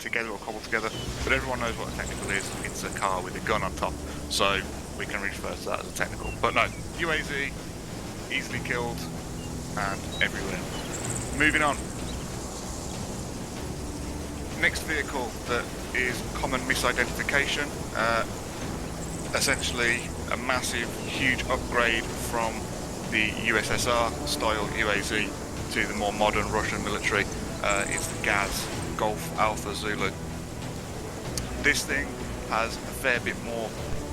together or cobbled together, but everyone knows what a technical is. It's a car with a gun on top, so we can refer to that as a technical. But no, UAZ, easily killed, and everywhere. Moving on. Next vehicle that is common misidentification, essentially a massive, huge upgrade from the USSR style UAZ to the more modern Russian military. It's the GAZ, Golf Alpha Zulu. This thing has a fair bit more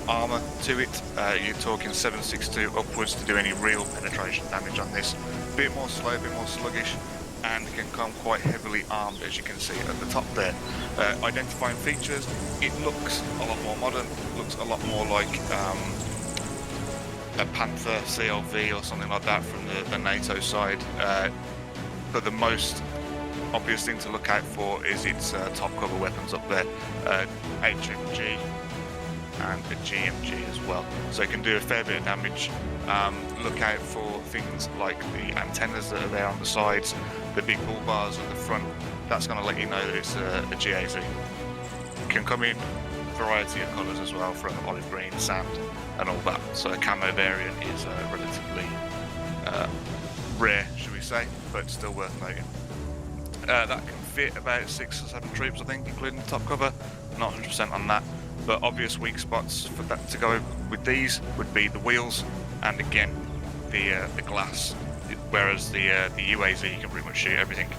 armour to it. You're talking 7.62 upwards to do any real penetration damage on this. A bit more slow, a bit more sluggish, and can come quite heavily armed, as you can see at the top there. Identifying features, it looks a lot more modern, looks a lot more like a Panther CLV or something like that from the NATO side. But the most obvious thing to look out for is its top cover weapons up there, HMG and a GMG as well. So it can do a fair bit of damage. Look out for things like the antennas that are there on the sides, the big bull bars at the front. That's going to let you know that it's a GAZ. It can come in a variety of colours as well, from olive green, sand and all that. So a camo variant is relatively rare, should we say, but still worth noting. That can fit about 6 or 7 troops, I think, including the top cover. Not 100% on that, but obvious weak spots for that to go with these would be the wheels and again the glass. Whereas the UAZ, you can pretty much shoot everything.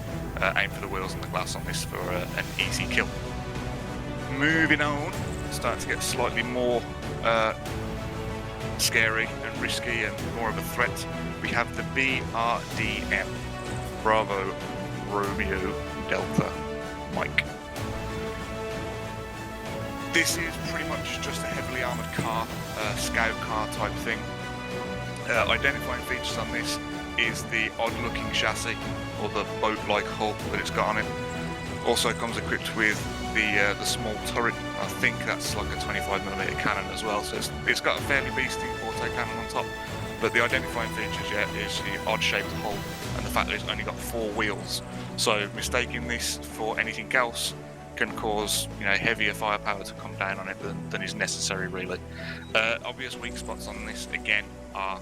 Aim for the wheels and the glass on this for an easy kill. Moving on, starting to get slightly more scary and risky and more of a threat. We have the BRDM, Bravo Romeo Delta Mike. This is pretty much just a heavily armoured car, scout car type thing. Identifying features on this is the odd looking chassis, or the boat-like hull that it's got on it. Also comes equipped with the small turret. I think that's like a 25mm cannon as well, so it's got a fairly beastly auto cannon on top. But the identifying features yet is the odd shaped hull and the fact that it's only got 4 wheels. So mistaking this for anything else can cause, you know, heavier firepower to come down on it than is necessary, really. Obvious weak spots on this again are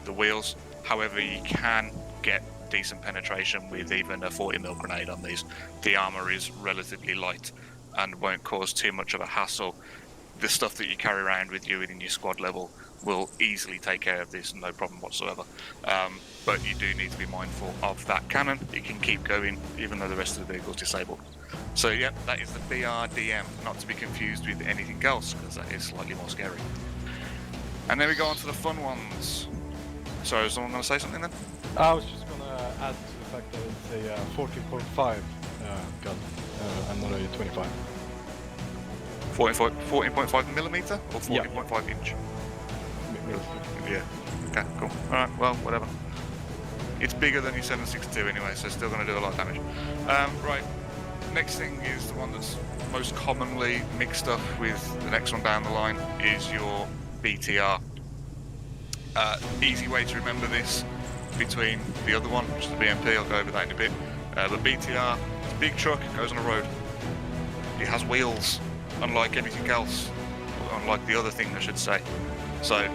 the wheels. However, you can get decent penetration with even a 40mm grenade on these. The armour is relatively light and won't cause too much of a hassle. The stuff that you carry around with you within your squad level will easily take care of this, no problem whatsoever. But you do need to be mindful of that cannon. It can keep going even though the rest of the vehicle is disabled. So yeah, that is the BRDM, not to be confused with anything else, because that is slightly more scary. And then we go on to the fun ones. So is someone going to say something then? I was just going to add to the fact that it's a 14.5 gun and not a 25. 14.5mm or 14.5 inch? Yeah. Okay, cool. Alright, well, whatever. It's bigger than your 7.62 anyway, so it's still going to do a lot of damage. Right, next thing is the one that's most commonly mixed up with the next one down the line is your BTR. Easy way to remember this between the other one, which is the BMP, I'll go over that in a bit. But BTR, it's a big truck, it goes on a road. It has wheels, unlike anything else, unlike the other thing I should say. So,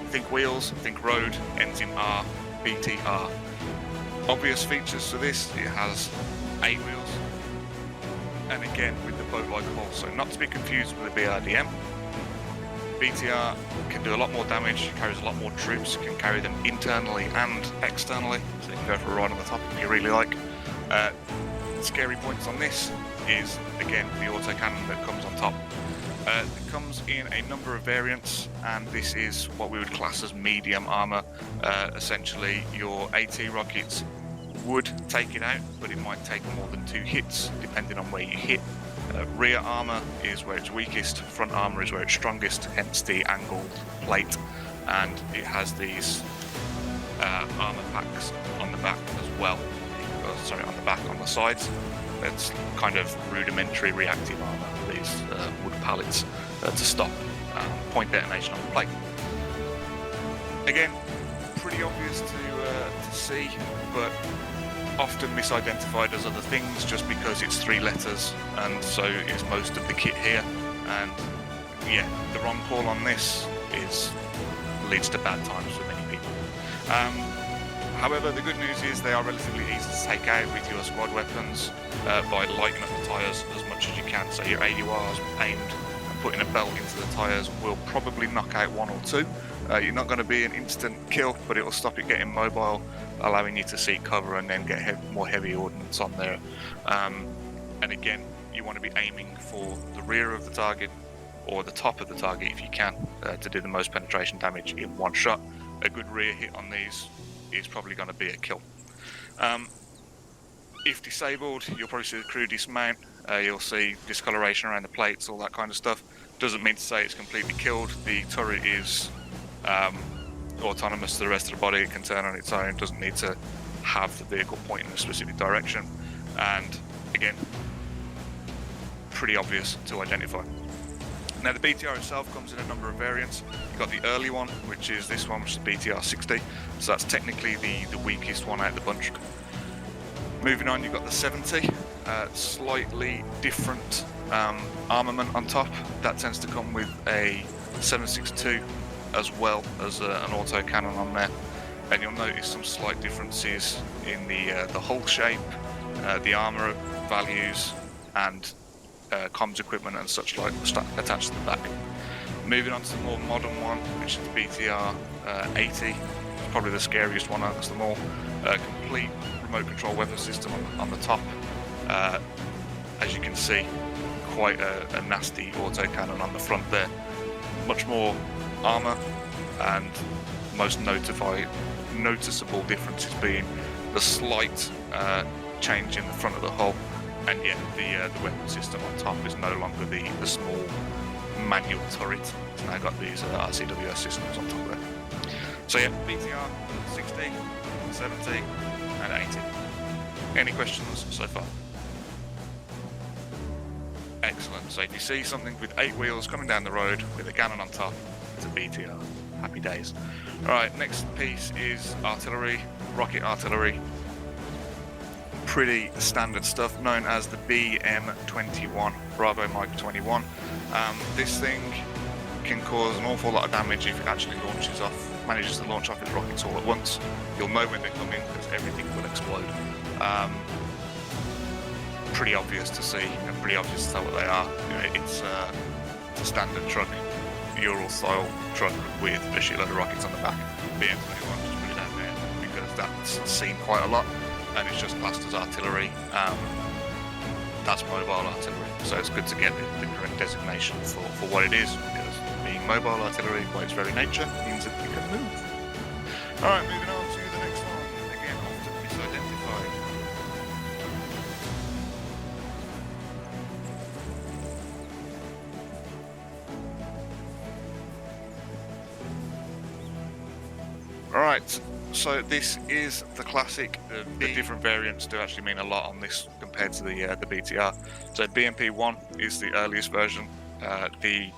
think wheels, think road, ends in R, BTR. Obvious features to this, it has 8 wheels, and again with the boat-like hull, so not to be confused with the BRDM. BTR can do a lot more damage, carries a lot more troops, can carry them internally and externally, so you can go for a ride on the top if you really like. Scary points on this is, again, the autocannon that comes on top. It comes in a number of variants, and this is what we would class as medium armour. Essentially, your AT rockets would take it out, but it might take more than 2 hits, depending on where you hit. Rear armour is where it's weakest, front armour is where it's strongest, hence the angled plate, and it has these armour packs on the back as well. Sorry, on the back, on the sides. It's kind of rudimentary reactive armour, these wood pallets to stop point detonation on the plate. Again, pretty obvious to see, but often misidentified as other things just because it's 3 letters, and so is most of the kit here. And yeah, the wrong call on this leads to bad times for many people. However, the good news is they are relatively easy to take out with your squad weapons by lighting up the tyres as much as you can. So your AURs aimed and putting a belt into the tyres will probably knock out 1 or 2. You're not going to be an instant kill, but it will stop it getting mobile, allowing you to see cover and then get more heavy ordnance on there. And again, you want to be aiming for the rear of the target or the top of the target if you can, to do the most penetration damage in one shot. A good rear hit on these is probably going to be a kill. If disabled, you'll probably see the crew dismount. You'll see discoloration around the plates, all that kind of stuff. Doesn't mean to say it's completely killed. The turret is autonomous to the rest of the body. It can turn on its own. Doesn't need to have the vehicle pointing in a specific direction. And again, pretty obvious to identify. Now the BTR itself comes in a number of variants. You've got the early one, which is this one, which is the BTR-60. So that's technically the weakest one out of the bunch. Moving on, you've got the 70, slightly different armament on top. That tends to come with a 7.62 as well as an auto cannon on there. And you'll notice some slight differences in the hull shape, the armour values, and comms equipment and such like attached to the back. Moving on to the more modern one, which is the BTR-80. It's probably the scariest one amongst them all. Complete remote control weapon system on the top. As you can see, quite a nasty autocannon on the front there. Much more armour, and most noticeable differences being the slight change in the front of the hull, and yet the weapon system on top is no longer the small manual turret. It's now got these RCWS systems on top there. So yeah, BTR 60, 70 and 80. Any questions so far? Excellent. So if you see something with 8 wheels coming down the road with a cannon on top, it's a BTR. Happy days. Alright, next piece is artillery, rocket artillery. Pretty standard stuff, known as the BM-21, Bravo Mike 21. This thing can cause an awful lot of damage if it actually manages to launch off its rockets all at once. You'll know when they come in because everything will explode. Pretty obvious to see and pretty obvious to tell what they are. It's a standard truck, Ural style truck with a shitload of rockets on the back. BM-21, just put it down there because that's seen quite a lot, and it's just classed as artillery. That's mobile artillery, so it's good to get the correct designation for what it is, because being mobile artillery by its very nature means that you can move. Alright, moving on to the next one. Again, often misidentified. Alright, so this is the classic. The different variants do actually mean a lot on this compared to the BTR. So BMP-1 is the earliest version. The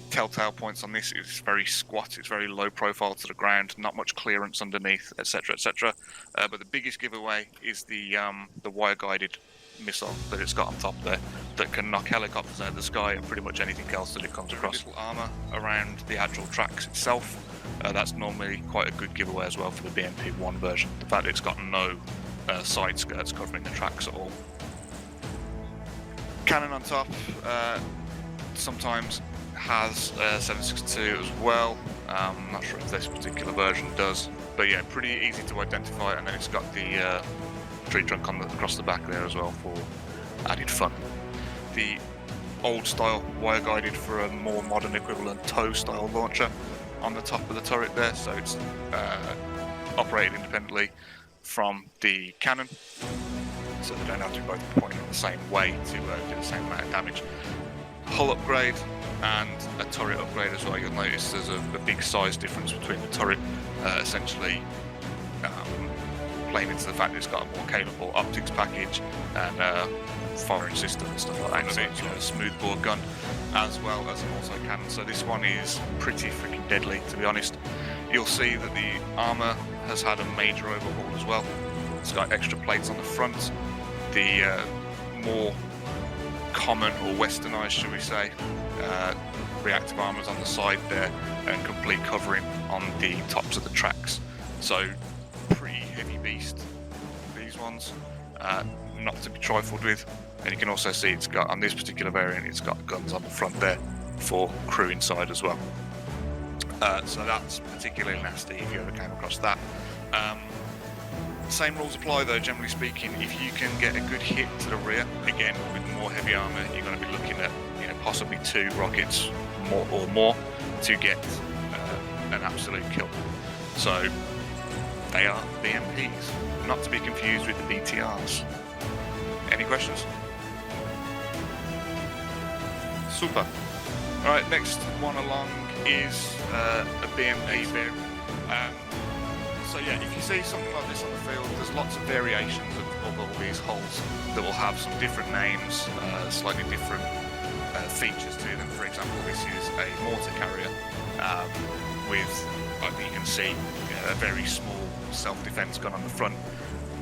telltale points on this is very squat, it's very low profile to the ground, not much clearance underneath, etc, etc. But the biggest giveaway is the wire guided missile that it's got on top there that can knock helicopters out of the sky and pretty much anything else that it comes across. Little armour around the actual tracks itself. That's normally quite a good giveaway as well for the BMP-1 version. The fact that it's got no side skirts covering the tracks at all. Cannon on top sometimes has 7.62 as well. I'm not sure if this particular version does, but yeah, pretty easy to identify. And then it's got the tree trunk across the back there as well for added fun. The old style wire guided for a more modern equivalent tow style launcher on the top of the turret there, so it's operated independently from the cannon, so they don't have to be both pointing in the same way to do the same amount of damage. Hull upgrade and a turret upgrade as well. You'll notice there's a big size difference between the turret, essentially playing into the fact that it's got a more capable optics package and firing system and stuff like that. It's got a smoothbore gun as well as an auto cannon, so this one is pretty freaking deadly, to be honest. You'll see that the armour has had a major overhaul as well. It's got extra plates on the front. The more common or westernized, should we say, reactive armors on the side there, and complete covering on the tops of the tracks. So pretty heavy beast, these ones, not to be trifled with. And you can also see it's got, on this particular variant, it's got guns on the front there for crew inside as well. So that's particularly nasty if you ever came across that. Same rules apply though, generally speaking. If you can get a good hit to the rear, again with more heavy armor, you're going to be looking at, you know, possibly 2 rockets more to get an absolute kill. So they are BMPs, not to be confused with the BTRs. Any questions? Super. Alright, next one along is a BMP variant. So yeah, if you see something like this on the field, there's lots of variations of all these hulls that will have some different names, slightly different features to them. For example, this is a mortar carrier with, like you can see, a very small self-defense gun on the front.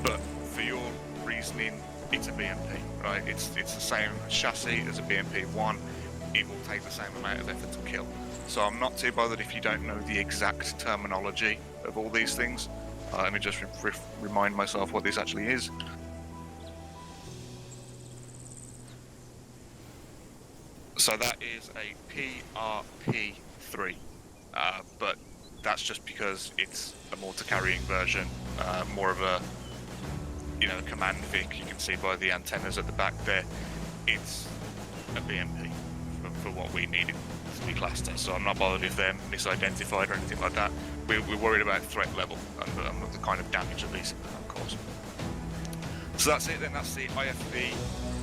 But for your reasoning, it's a BMP, right? It's the same chassis as a BMP-1. It will take the same amount of effort to kill. So I'm not too bothered if you don't know the exact terminology of all these things. Let me just remind myself what this actually is. So that is a PRP-3, but that's just because it's a mortar carrying version, more of a, you know, command vic. You can see by the antennas at the back there, it's a BMP for what we needed to be classed as. So I'm not bothered if they're misidentified or anything like that. We're worried about threat level and the kind of damage that these can cause. So that's it then. That's the IFV,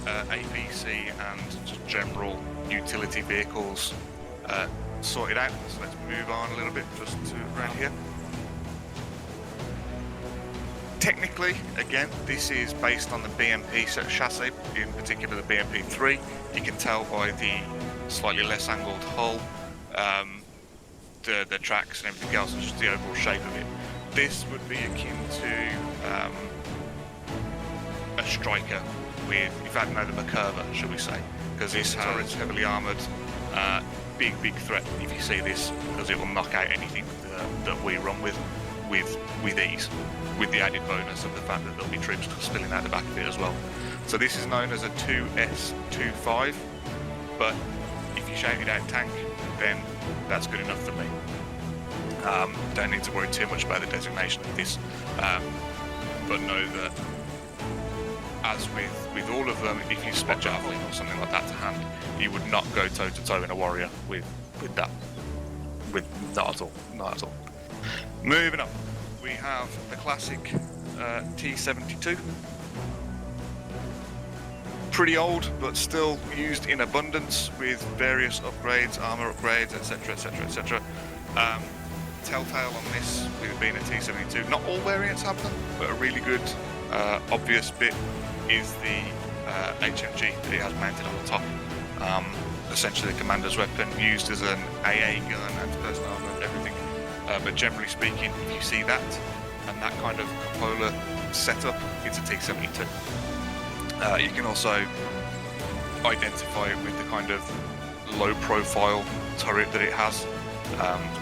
APC and just general utility vehicles sorted out. So let's move on a little bit just to around here. Technically, again, this is based on the BMP set chassis, in particular the BMP-3. You can tell by the slightly less angled hull, the tracks and everything else, and just the overall shape of it. This would be akin to a Striker with, in fact, no, the Curva, should we say, because this turret's heavily armoured. Big threat if you see this, because it will knock out anything that we run with ease, with the added bonus of the fact that there'll be troops spilling out the back of it as well. So this is known as a 2S25, but if you shout it out tank, then that's good enough for me. Don't need to worry too much about the designation of this, but know that as with all of them, if you spot javelin or something like that to hand, you would not go toe to toe in a warrior with that. Not at all. Moving on, we have the classic T-72. Pretty old, but still used in abundance with various upgrades, armor upgrades, etc, etc, etc. Telltale on this, with it being a T-72, not all variants have them, but a really good obvious bit is the HMG that it has mounted on the top. Essentially the commander's weapon, used as an AA gun and personal armor and everything. But generally speaking, if you see that and that kind of cupola setup, it's a T-72. You can also identify it with the kind of low profile turret that it has,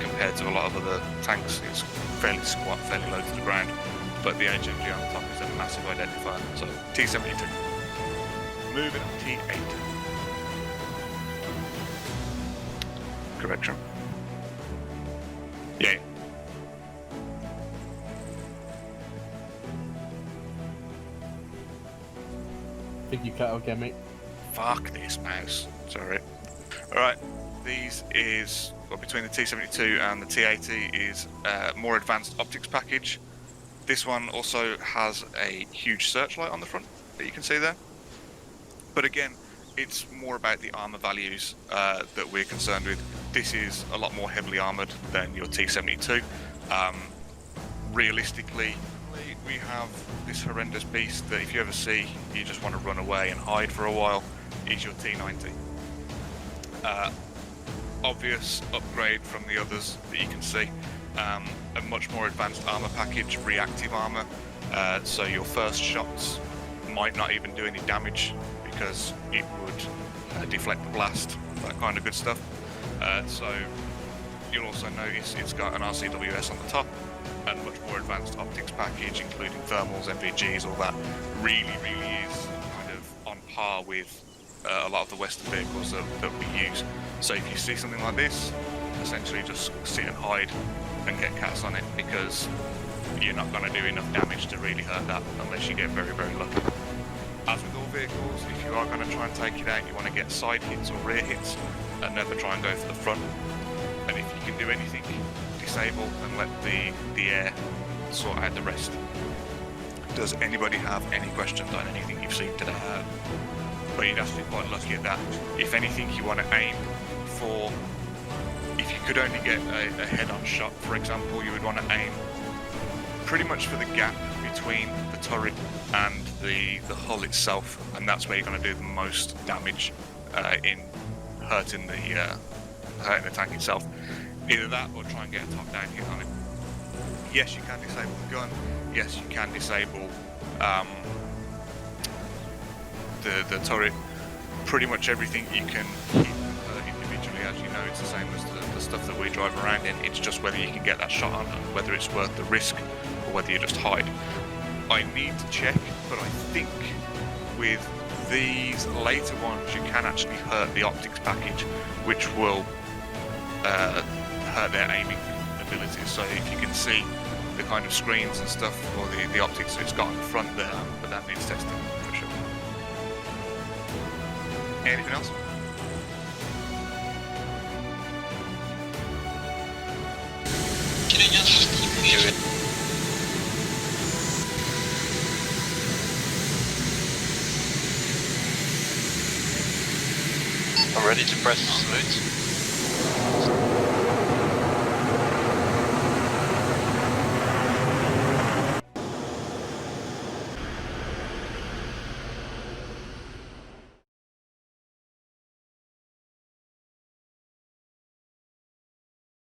compared to a lot of other tanks. It's fairly squat, fairly low to the ground, but the HMG on the top is a massive identifier. So T-72. Moving on, T-8. Correction. Yeah. I think you cut out again, mate. Fuck this mouse. Sorry. Alright, these is, well, between the T-72 and the T-80 is a more advanced optics package. This one also has a huge searchlight on the front that you can see there. But again, it's more about the armor values that we're concerned with. This is a lot more heavily armored than your T-72. Realistically, we have this horrendous beast that if you ever see, you just want to run away and hide for a while, is your T-90. Obvious upgrade from the others that you can see. a much more advanced armor package, reactive armor. So your first shots might not even do any damage because it would deflect the blast, that kind of good stuff. So you'll also notice it's got an RCWS on the top and much more advanced optics package, including thermals, MVGs, all that. Really is kind of on par with a lot of the Western vehicles that we use. So if you see something like this, essentially just sit and hide and get cats on it, because you're not going to do enough damage to really hurt that unless you get very lucky. As with all vehicles, if you are going to try and take it out, you want to get side hits or rear hits and never try and go for the front. And if you can do anything, disable and let the air sort out the rest. Does anybody have any questions on anything you've seen today? But you'd have to be quite lucky at that. If anything, you want to aim for, if you could only get a head-on shot, for example, you would want to aim pretty much for the gap between the turret and the hull itself, and that's where you're going to do the most damage in hurting the tank itself. Either that or try and get a top-down hit on it. Yes, you can disable the gun. Yes, you can disable the turret. Pretty much everything you can hit individually. As you know, it's the same as the stuff that we drive around in. It's just whether you can get that shot on and whether it's worth the risk or whether you just hide. I need to check, but I think with these later ones you can actually hurt the optics package, which will hurt their aiming abilities. So if you can see the kind of screens and stuff, or the optics that it's got on the front there, but that needs testing for sure. Anything else? Can I just do it? I'm ready to press salute.